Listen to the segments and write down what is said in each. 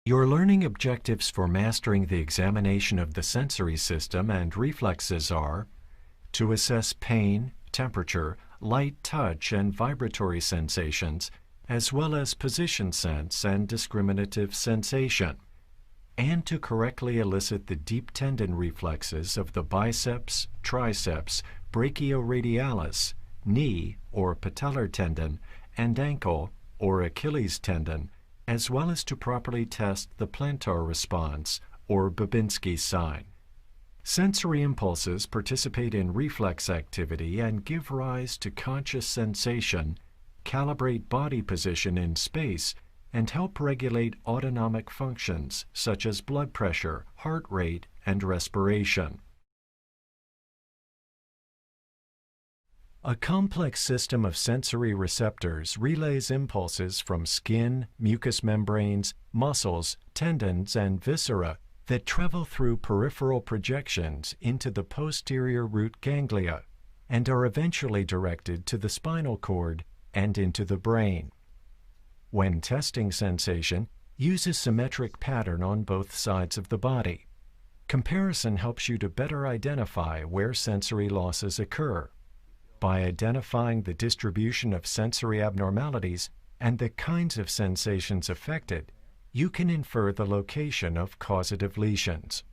Your learning objectives for mastering the examination of the sensory system and reflexes are to assess pain, temperature, light touch, and vibratory sensations, as well as position sense and discriminative sensation, and to correctly elicit the deep tendon reflexes of the biceps, triceps, brachioradialis, knee or patellar tendon, and ankle or Achilles tendon, as well as to properly test the plantar response or Babinski sign. Sensory impulses participate in reflex activity and give rise to conscious sensation, calibrate body position in space, and help regulate autonomic functions such as blood pressure, heart rate, and respiration. A complex system of sensory receptors relays impulses from skin, mucous membranes, muscles, tendons, and viscera that travel through peripheral projections into the posterior root ganglia and are eventually directed to the spinal cord and into the brain. When testing sensation, use a symmetric pattern on both sides of the body. Comparison helps you to better identify where sensory losses occur. By identifying the distribution of sensory abnormalities and the kinds of sensations affected, you can infer the location of causative lesions.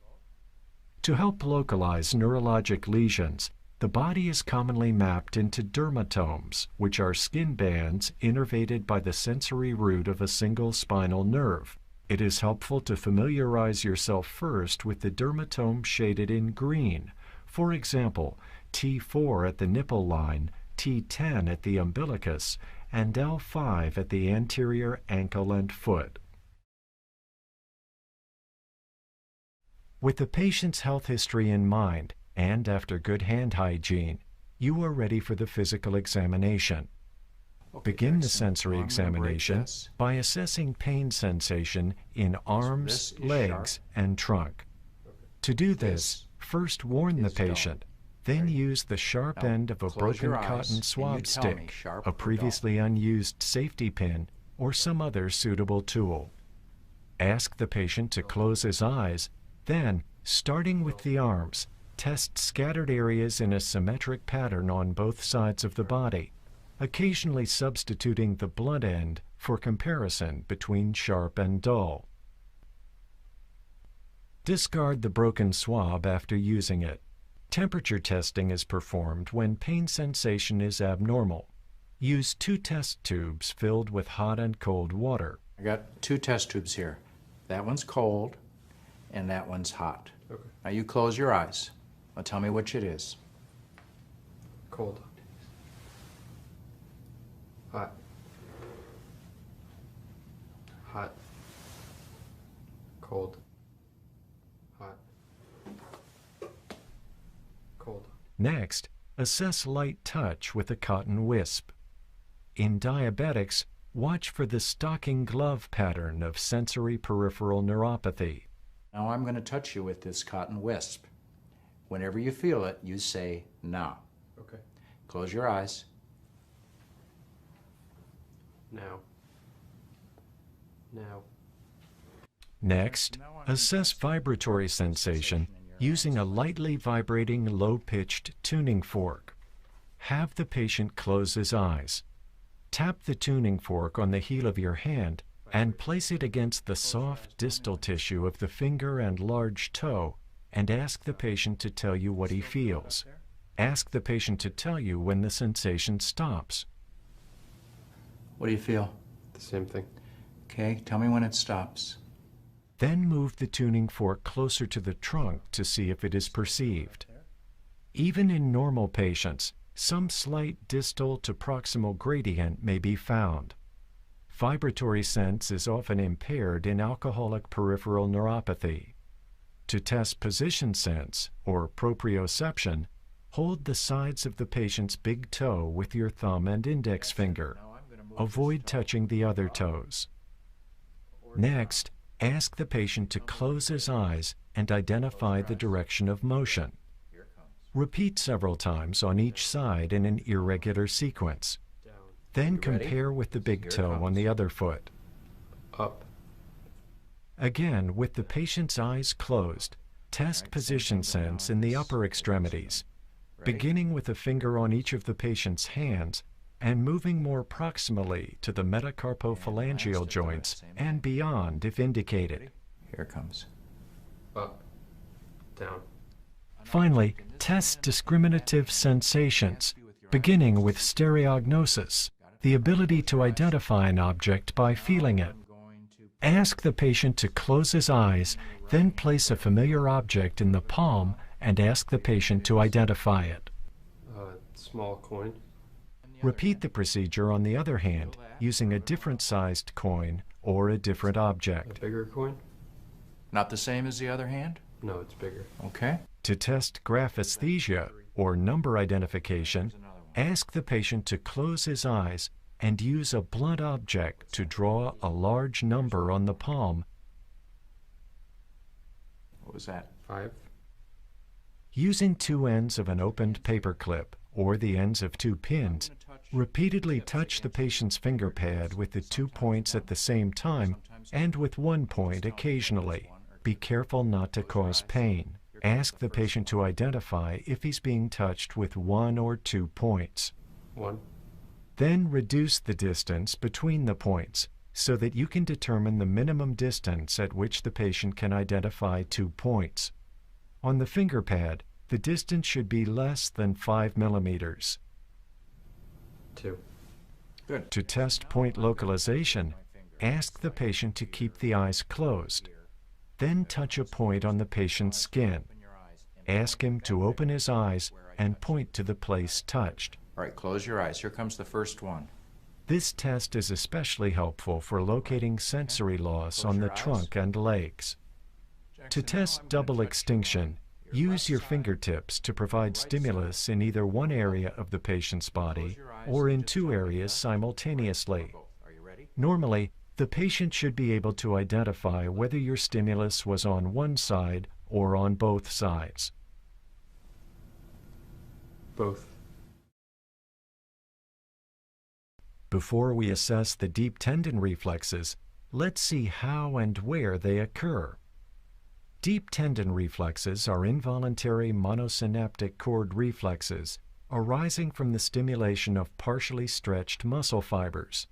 To help localize neurologic lesions, the body is commonly mapped into dermatomes, which are skin bands innervated by the sensory root of a single spinal nerve. It is helpful to familiarize yourself first with the dermatome shaded in green. For example, T4 at the nipple line, T10 at the umbilicus, and L5 at the anterior ankle and foot. With the patient's health history in mind, and after good hand hygiene, you are ready for the physical examination. Begin the sensory examination by assessing pain sensation in arms, legs, and trunk. To do this, first warn the patient, then use the sharp end of a broken cotton swab stick, a previously unused safety pin, or some other suitable tool. Ask the patient to close his eyes, then, starting with the arms, test scattered areas in a symmetric pattern on both sides of the body, occasionally substituting the blunt end for comparison between sharp and dull. Discard the broken swab after using it. Temperature testing is performed when pain sensation is abnormal. Use 2 test tubes filled with hot and cold water. I got 2 test tubes here. That one's cold and that one's hot. Okay. Now you close your eyes. Now tell me which it is. Cold. Hot. Hot. Cold. Hot. Cold. Next, assess light touch with a cotton wisp. In diabetics, watch for the stocking glove pattern of sensory peripheral neuropathy. Now I'm going to touch you with this cotton wisp. Whenever you feel it, you say, now. Okay. Close your eyes. Now. Now. Next, assess vibratory sensation using a lightly vibrating, low-pitched tuning fork. Have the patient close his eyes. Tap the tuning fork on the heel of your hand and place it against the soft distal tissue of the finger and large toe, and ask the patient to tell you what he feels. Ask the patient to tell you when the sensation stops. What do you feel? The same thing. Okay, tell me when it stops. Then move the tuning fork closer to the trunk to see if it is perceived. Even in normal patients, some slight distal to proximal gradient may be found. Vibratory sense is often impaired in alcoholic peripheral neuropathy. To test position sense, or proprioception, hold the sides of the patient's big toe with your thumb and index finger. Avoid touching the other toes. Next, ask the patient to close his eyes and identify the direction of motion. Repeat several times on each side in an irregular sequence. Then compare with the big toe on the other foot. Up. Again, with the patient's eyes closed, test position sense in the upper extremities, beginning with a finger on each of the patient's hands and moving more proximally to the metacarpophalangeal joints and beyond if indicated. Here it comes. Up. Down. Finally, test discriminative sensations, beginning with stereognosis, the ability to identify an object by feeling it. Ask the patient to close his eyes, then place a familiar object in the palm and ask the patient to identify it. Small coin. Repeat the procedure on the other hand, using a different sized coin or a different A object. bigger coin? Not the same as the other hand? No, it's bigger. Okay. To test graphesthesia, or number identification, ask the patient to close his eyes and use a blunt object to draw a large number on the palm. What was that? 5. Using two ends of an opened paper clip or the ends of two pins, repeatedly touch the patient's finger pad with the 2 points at the same time and with 1 point occasionally. Be careful not to cause pain. Ask the patient to identify if he's being touched with 1 or 2 points. 1. Then reduce the distance between the points so that you can determine the minimum distance at which the patient can identify 2 points. On the finger pad, the distance should be less than 5 millimeters. 2. Good. To test point localization, ask the patient to keep the eyes closed. Then touch a point on the patient's skin. Ask him to open his eyes and point to the place touched. All right, close your eyes. Here comes the first one. This test is especially helpful for locating sensory loss on the trunk and legs. To test double extinction, use your fingertips to provide stimulus in either one area of the patient's body or in 2 areas simultaneously. Normally, the patient should be able to identify whether your stimulus was on one side or on both sides. Both. Before we assess the deep tendon reflexes, let's see how and where they occur. Deep tendon reflexes are involuntary monosynaptic cord reflexes arising from the stimulation of partially stretched muscle fibers.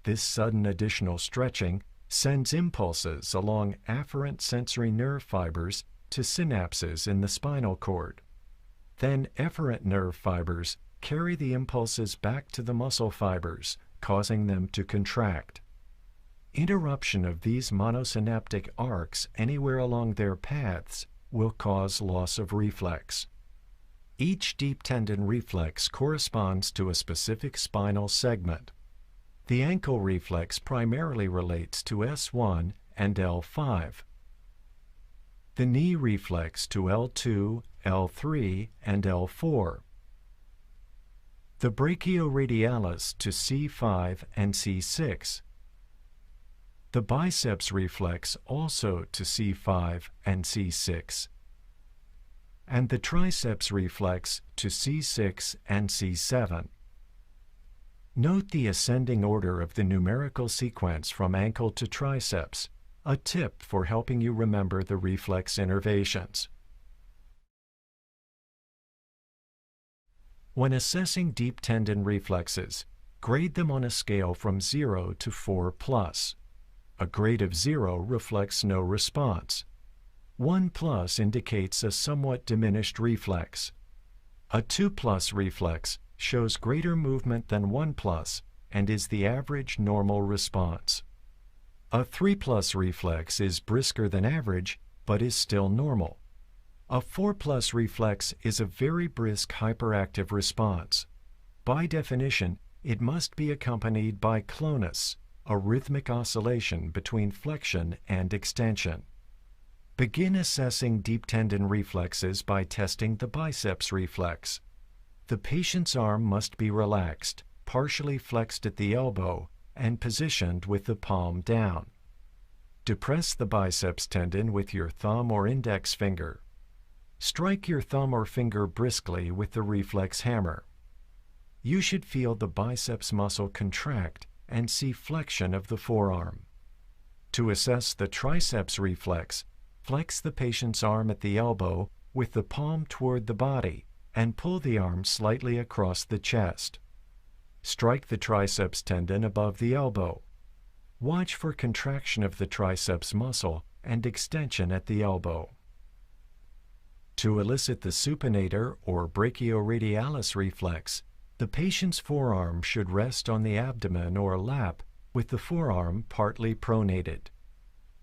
This sudden additional stretching sends impulses along afferent sensory nerve fibers to synapses in the spinal cord. Then efferent nerve fibers carry the impulses back to the muscle fibers, causing them to contract. Interruption of these monosynaptic arcs anywhere along their paths will cause loss of reflex. Each deep tendon reflex corresponds to a specific spinal segment. The ankle reflex primarily relates to S1 and L5. The knee reflex to L2, L3, and L4. The brachioradialis to C5 and C6. The biceps reflex also to C5 and C6. And the triceps reflex to C6 and C7. Note the ascending order of the numerical sequence from ankle to triceps, a tip for helping you remember the reflex innervations. When assessing deep tendon reflexes, grade them on a scale from 0 to 4+. A grade of 0 reflects no response. 1+ indicates a somewhat diminished reflex. A 2+ reflex shows greater movement than 1+ and is the average normal response. A 3+ reflex is brisker than average but is still normal. A 4+ reflex is a very brisk hyperactive response. By definition, it must be accompanied by clonus, a rhythmic oscillation between flexion and extension. Begin assessing deep tendon reflexes by testing the biceps reflex. The patient's arm must be relaxed, partially flexed at the elbow, and positioned with the palm down. Depress the biceps tendon with your thumb or index finger. Strike your thumb or finger briskly with the reflex hammer. You should feel the biceps muscle contract and see flexion of the forearm. To assess the triceps reflex, flex the patient's arm at the elbow with the palm toward the body and pull the arm slightly across the chest. Strike the triceps tendon above the elbow. Watch for contraction of the triceps muscle and extension at the elbow. To elicit the supinator or brachioradialis reflex, the patient's forearm should rest on the abdomen or lap with the forearm partly pronated.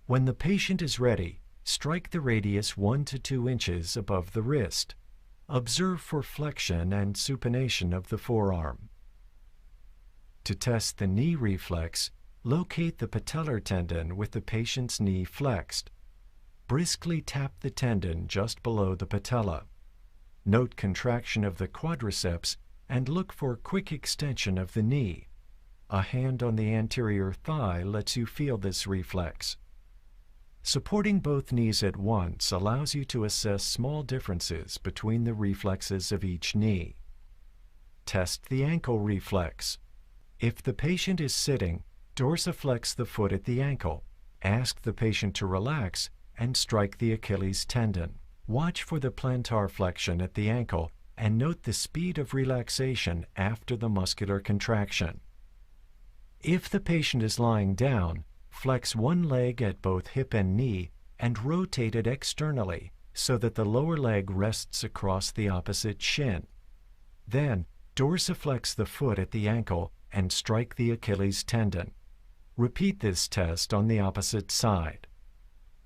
When the patient is ready, strike the radius 1 to 2 inches above the wrist. Observe for flexion and supination of the forearm. To test the knee reflex, locate the patellar tendon with the patient's knee flexed. Briskly tap the tendon just below the patella. Note contraction of the quadriceps and look for quick extension of the knee. A hand on the anterior thigh lets you feel this reflex. Supporting both knees at once allows you to assess small differences between the reflexes of each knee. Test the ankle reflex. If the patient is sitting, dorsiflex the foot at the ankle. Ask the patient to relax and strike the Achilles tendon. Watch for the plantar flexion at the ankle and note the speed of relaxation after the muscular contraction. If the patient is lying down, flex one leg at both hip and knee and rotate it externally so that the lower leg rests across the opposite shin. Then, dorsiflex the foot at the ankle and strike the Achilles tendon. Repeat this test on the opposite side.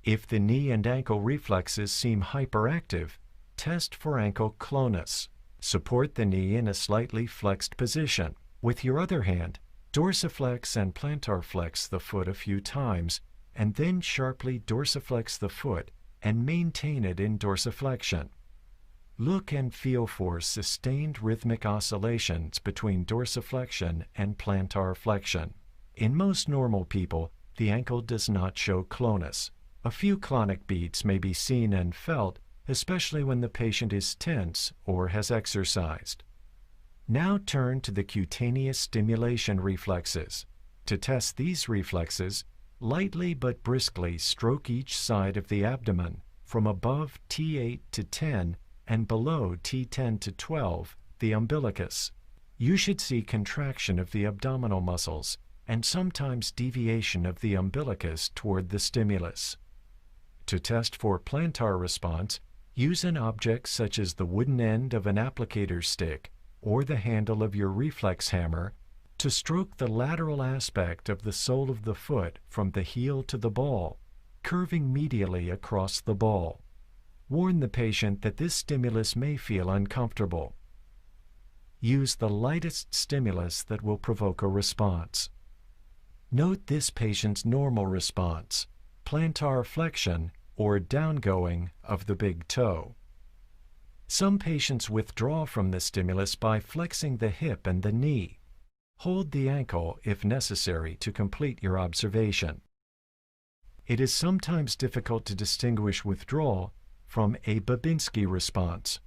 If the knee and ankle reflexes seem hyperactive, test for ankle clonus. Support the knee in a slightly flexed position. With your other hand, dorsiflex and plantar flex the foot a few times, and then sharply dorsiflex the foot and maintain it in dorsiflexion. Look and feel for sustained rhythmic oscillations between dorsiflexion and plantar flexion. In most normal people, the ankle does not show clonus. A few clonic beats may be seen and felt, especially when the patient is tense or has exercised. Now turn to the cutaneous stimulation reflexes. To test these reflexes, lightly but briskly stroke each side of the abdomen from above T8 to 10 and below T10 to 12, the umbilicus. You should see contraction of the abdominal muscles and sometimes deviation of the umbilicus toward the stimulus. To test for plantar response, use an object such as the wooden end of an applicator stick or the handle of your reflex hammer to stroke the lateral aspect of the sole of the foot from the heel to the ball, curving medially across the ball. Warn the patient that this stimulus may feel uncomfortable. Use the lightest stimulus that will provoke a response. Note this patient's normal response, plantar flexion or downgoing of the big toe. Some patients withdraw from the stimulus by flexing the hip and the knee. Hold the ankle if necessary to complete your observation. It is sometimes difficult to distinguish withdrawal from a Babinski response.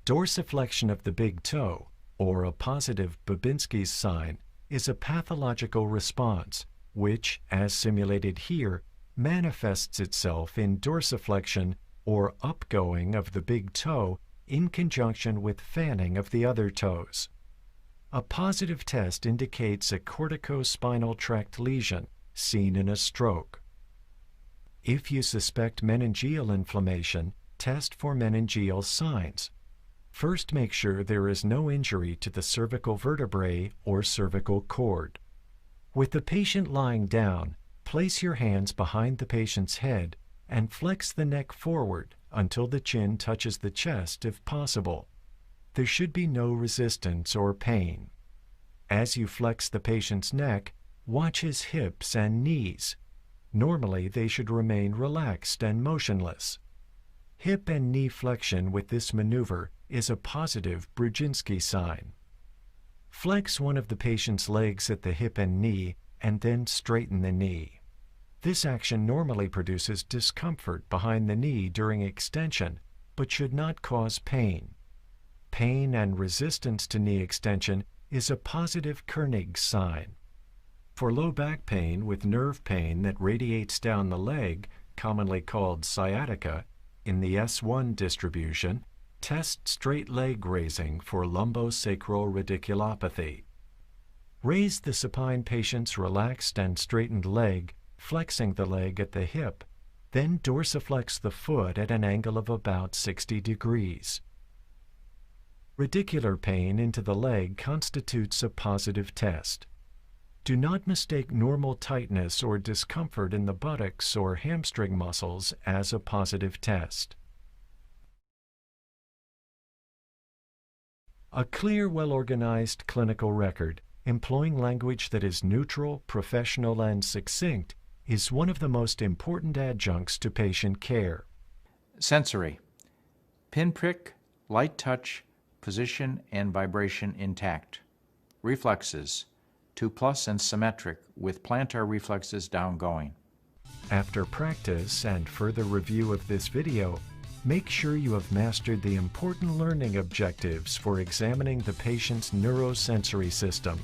Dorsiflexion of the big toe, or a positive Babinski's sign, is a pathological response which, as simulated here, manifests itself in dorsiflexion or upgoing of the big toe in conjunction with fanning of the other toes. A positive test indicates a corticospinal tract lesion seen in a stroke. If you suspect meningeal inflammation, test for meningeal signs. First, make sure there is no injury to the cervical vertebrae or cervical cord. With the patient lying down, place your hands behind the patient's head and flex the neck forward until the chin touches the chest if possible. There should be no resistance or pain. As you flex the patient's neck, watch his hips and knees. Normally, they should remain relaxed and motionless. Hip and knee flexion with this maneuver is a positive Brudzinski sign. Flex one of the patient's legs at the hip and knee and then straighten the knee. This action normally produces discomfort behind the knee during extension, but should not cause pain. Pain and resistance to knee extension is a positive Koenig sign. For low back pain with nerve pain that radiates down the leg, commonly called sciatica, in the S1 distribution, test straight leg raising for lumbosacral radiculopathy. Raise the supine patient's relaxed and straightened leg, flexing the leg at the hip, then dorsiflex the foot at an angle of about 60 degrees. Radicular pain into the leg constitutes a positive test. Do not mistake normal tightness or discomfort in the buttocks or hamstring muscles as a positive test. A clear, well-organized clinical record, employing language that is neutral, professional, and succinct, is one of the most important adjuncts to patient care. Sensory. Pinprick, light touch, position and vibration intact. Reflexes. 2+ and symmetric with plantar reflexes downgoing. After practice and further review of this video, make sure you have mastered the important learning objectives for examining the patient's neurosensory system.